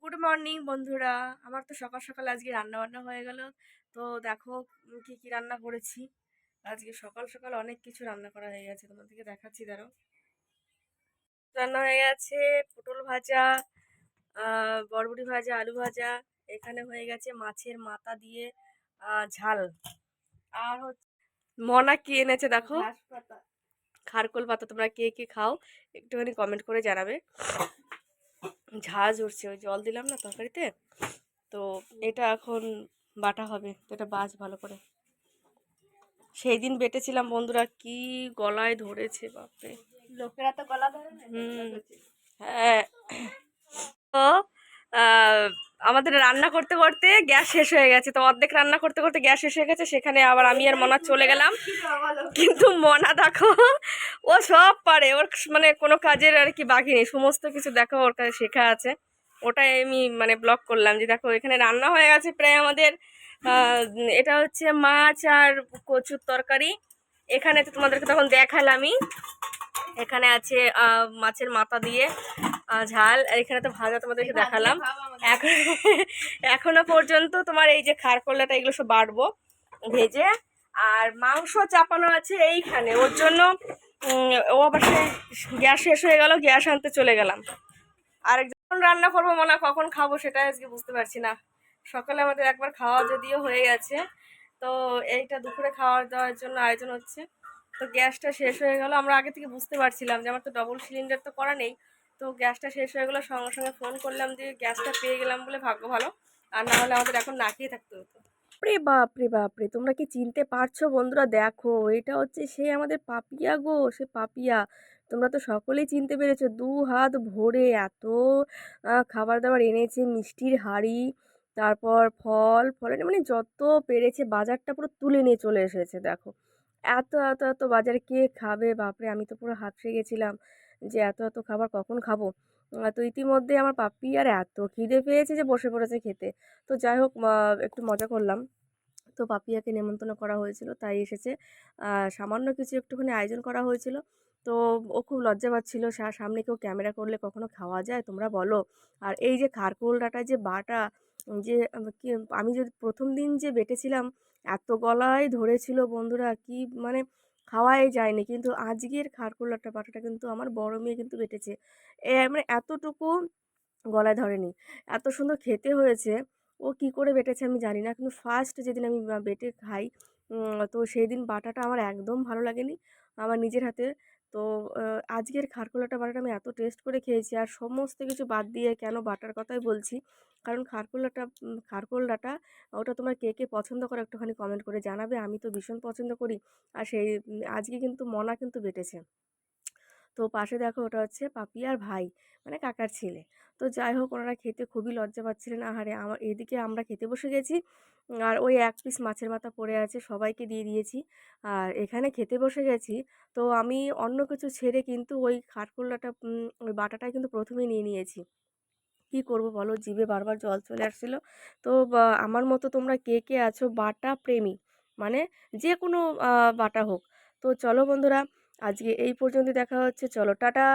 Good morning বন্ধুরা। আমার তো সকাল সকাল আজকে রান্না বান্না হয়ে গেল। তো দেখো কি কি রান্না করেছি। আজকে সকাল সকাল অনেক কিছু রান্না করা হয়ে গেছে, তোমাদেরকে দেখাচ্ছি। দাঁড়াও, রান্না হয়ে গেছে পটল ভাজা, বরবটি ভাজা, আলু ভাজা। এখানে হয়ে গেছে মাছের মাথা দিয়ে ঝাল। আর হচ্ছে মনা কি এনেছে দেখো, খারকোল পাতা। তোমরা কে কে খাও একটুখানি কমেন্ট করে জানাবে। ঝাঁজ উঠছে, ওই জল দিলাম না তরকারিতে, তো এটা এখন বাটা হবে। তো এটা বাছ ভালো করে। সেই দিন বেটেছিলাম বন্ধুরা, কি গলায় ধরেছে বাপরে। লোকেরা তো গলা ধরে না। হ্যাঁ। তো আহ, আমাদের রান্না করতে করতে গ্যাস শেষ হয়ে গেছে, তো অর্ধেক রান্না করতে করতে গ্যাস শেষ হয়ে গেছে। সেখানে আবার আমি আর মনা চলে গেলাম। কিন্তু মনা দেখো, ও সব পারে, ওর মানে কোনো কাজের আর কি বাকি নেই, সমস্ত কিছু দেখো ওর কাছে শেখা আছে। ওটাই আমি মানে ব্লগ করলাম যে দেখো এখানে রান্না হয়ে গেছে প্রায় আমাদের। এটা হচ্ছে মাছ আর কচুর তরকারি। এখানে তো তোমাদেরকে তখন দেখালামই। এখানে আছে মাছের মাথা দিয়ে ঝাল, আর এখানে তো ভাজা তোমাদেরকে দেখালাম। এখন এখনো পর্যন্ত তোমার এই যে খারকোল্লাটা এগুলো সব বাটবো ভেজে। আর মাংস চাপানো আছে এইখানে, ওর জন্য ও আবার সেই গ্যাস শেষ হয়ে গেল, গ্যাস আনতে চলে গেলাম। আর যখন রান্না করবো মনে হয় কখন খাবো সেটা আজকে বুঝতে পারছি না। সকালে আমাদের একবার খাওয়া যদিও হয়ে গেছে, তো এইটা দুপুরে খাওয়া দাওয়ার জন্য আয়োজন হচ্ছে। তো গ্যাসটা শেষ হয়ে গেল, আমরা আগে থেকে বুঝতে পারছিলাম যে আমার তো ডবল সিলিন্ডার তো করা নেই। তো গ্যাসটা শেষ হয়ে গেলো, সঙ্গে সঙ্গে ফোন করলাম যে গ্যাসটা পেয়ে গেলাম বলে ভাগ্য ভালো, আর না হলে আমাদের এখন না খেয়ে থাকতে হতো। বাপরে বাপরে বাপরে, তোমরা কি চিনতে পারছো বন্ধুরা? দেখো এটা হচ্ছে সেই আমাদের পাপিয়া গো, সে পাপিয়া। তোমরা তো সকলেই চিনতে পেরেছো, 2 হাত ভরে এত খাবার দাবার এনেছে, মিষ্টির হাঁড়ি, তারপর ফল ফলের মানে যত পেরেছে বাজারটা পুরো তুলে নিয়ে চলে এসেছে। দেখো এত এত এত বাজারে কে খাবে বাপরে, আমি তো পুরো হাঁপিয়ে গেছিলাম যে এত এত খাবার কখন খাবো। তো ইতিমধ্যে আমার পাপ্পি আর এত খিদে পেয়েছে যে বসে পড়েছে খেতে। তো যাই হোক, একটু মজা করলাম। তো পাপিয়াকে নেমন্তন্ন করা হয়েছিল তাই এসেছে। সামান্য কিছু একটুখানি আয়োজন করা হয়েছিল। তো ও খুব লজ্জা পাচ্ছিল, সামনে কেউ ক্যামেরা করলে কখনো খাওয়া যায় তোমরা বলো? আর এই যে খারকোল ডাঁটা যে বাটা, যে কি আমি যদি প্রথম দিন যে বেটেছিলাম, এত গলায় ধরেছিল বন্ধুরা, কি মানে খাওয়াই যায়নি। কিন্তু আজকের খারকোল ডাঁটা বাটাটা কিন্তু আমার বড় মেয়ে কিন্তু বেটেছে, মানে এতটুকু গলায় ধরেনি, এত সুন্দর খেতে হয়েছে। ও কি করে বেটেছে আমি জানি না, কিন্তু ফার্স্ট যেদিন আমি বেটে খাই, তো সেই দিন বাটাটা আমার একদম ভালো লাগেনি আমার নিজের হাতে। তো আজকের খারকোলাটা বাটাটা আমি এত টেস্ট করে খেয়েছি, আর সমস্ত কিছু বাদ দিয়ে কেন বাটার কথাই বলছি, কারণ খারকোল ডাঁটা ওটা তোমার কে কে পছন্দ করে একটুখানি কমেন্ট করে জানাবে। আমি তো ভীষণ পছন্দ করি। আর সেই আজকে কিন্তু মনা কিন্তু বেটেছে। তো পাশে দেখো ওটা হচ্ছে পাপিয়ার ভাই, মানে কাকার ছেলে। তো যাই হোক, ওনারা খেতে খুবই লজ্জা পাচ্ছিলেন। আহারে, আমার এদিকে আমরা খেতে বসে গেছি, আর ওই এক পিস মাছের মাথা পড়ে আছে, সবাইকে দিয়ে দিয়েছি। আর এখানে খেতে বসে গেছি, তো আমি অন্য কিছু ছেড়ে কিন্তু ওই কাঠকোল্লাটা ওই বাটাটা কিন্তু প্রথমেই নিয়ে নিয়েছি। কি করব বলো, জিভে বারবার জল চলে আসছিল। তো আমার মতো তোমরা কে কে আছো বাটা প্রেমী, মানে যে কোনো বাটা হোক। তো চলো বন্ধুরা, আজকে এই পর্যন্ত, দেখা হচ্ছে, চলো টাটা।